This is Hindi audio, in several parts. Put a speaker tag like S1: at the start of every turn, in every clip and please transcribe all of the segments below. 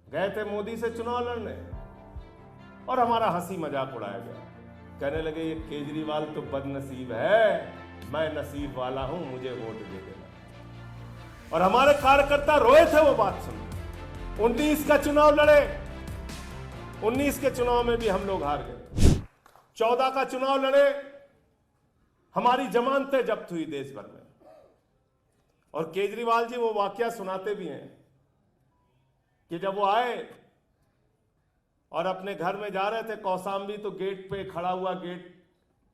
S1: गए थे मोदी से चुनाव लड़ने और हमारा हंसी मजाक उड़ाया गया। कहने लगे ये केजरीवाल तो बदनसीब है, मैं नसीब वाला हूं, मुझे वोट दे देना। और हमारे कार्यकर्ता रोए थे वो बात सुन। 19 का चुनाव लड़े, 19 के चुनाव में भी हम लोग हार गए। 14 का चुनाव लड़े, हमारी जमानतें जब्त हुई देश भर में। और केजरीवाल जी वो वाकया सुनाते भी हैं कि जब वो आए और अपने घर में जा रहे थे कौशाम्बी, तो गेट पे खड़ा हुआ, गेट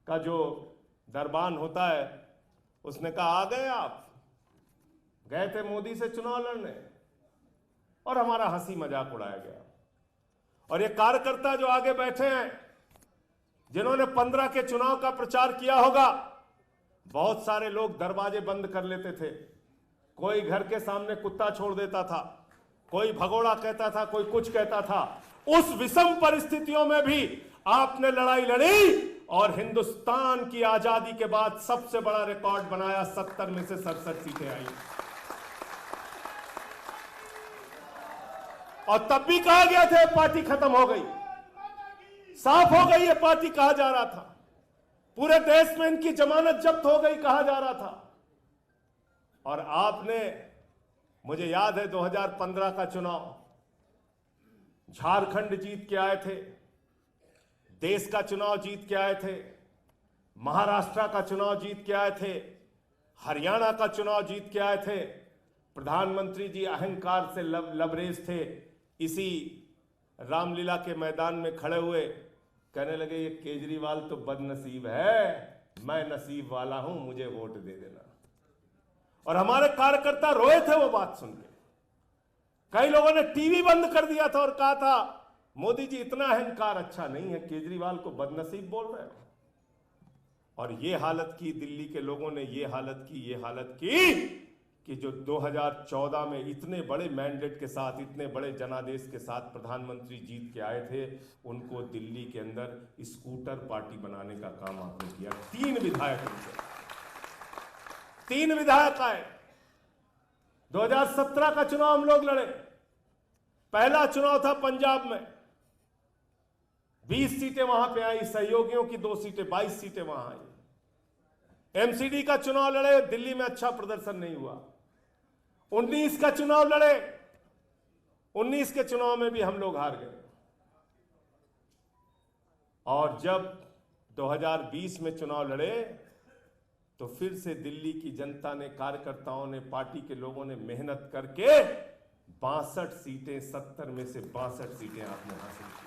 S1: का जो दरबान होता है, उसने कहा आ गए आप? गए थे मोदी से चुनाव लड़ने और हमारा हंसी मजाक उड़ाया गया। और ये कार्यकर्ता जो आगे बैठे हैं, जिन्होंने 15 के चुनाव का प्रचार किया होगा, बहुत सारे लोग दरवाजे बंद कर लेते थे। कोई घर के सामने कुत्ता छोड़ देता था, कोई भगोड़ा कहता था, कोई कुछ कहता था। उस विषम परिस्थितियों में भी आपने लड़ाई लड़ी और हिंदुस्तान की आजादी के बाद सबसे बड़ा रिकॉर्ड बनाया। 70 में से 67 सीटें आई। और तब भी कहा गया था पार्टी खत्म हो गई, साफ हो गई है पार्टी, कहा जा रहा था। पूरे देश में इनकी जमानत जब्त हो गई, कहा जा रहा था। और आपने, मुझे याद है 2015 का चुनाव, झारखंड जीत के आए थे, देश का चुनाव जीत के आए थे, महाराष्ट्र का चुनाव जीत के आए थे, हरियाणा का चुनाव जीत के आए थे। प्रधानमंत्री जी अहंकार से लबरेज थे। इसी रामलीला के मैदान में खड़े हुए कहने लगे ये केजरीवाल तो बदनसीब है, मैं नसीब वाला हूं, मुझे वोट दे देना। और हमारे कार्यकर्ता रोए थे वो बात सुन के। कई लोगों ने टीवी बंद कर दिया था और कहा था मोदी जी इतना अहंकार अच्छा नहीं है, केजरीवाल को बदनसीब बोल रहे हो। और ये हालत की, दिल्ली के लोगों ने ये हालत की कि जो 2014 में इतने बड़े मैंडेट के साथ, इतने बड़े जनादेश के साथ प्रधानमंत्री जीत के आए थे, उनको दिल्ली के अंदर स्कूटर पार्टी बनाने का काम आपने किया। 3 विधायक उनसे, 3 विधायक आए। 2017 का चुनाव हम लोग लड़े। पहला चुनाव था पंजाब में, 20 सीटें वहां पे आई, सहयोगियों की 2 सीटें, 22 सीटें वहां आई। एमसीडी का चुनाव लड़े, दिल्ली में अच्छा प्रदर्शन नहीं हुआ। 19 का चुनाव लड़े, 19 के चुनाव में भी हम लोग हार गए। और जब 2020 में चुनाव लड़े तो फिर से दिल्ली की जनता ने, कार्यकर्ताओं ने, पार्टी के लोगों ने मेहनत करके 62 सीटें, 70 में से 62 सीटें आपने हासिल की।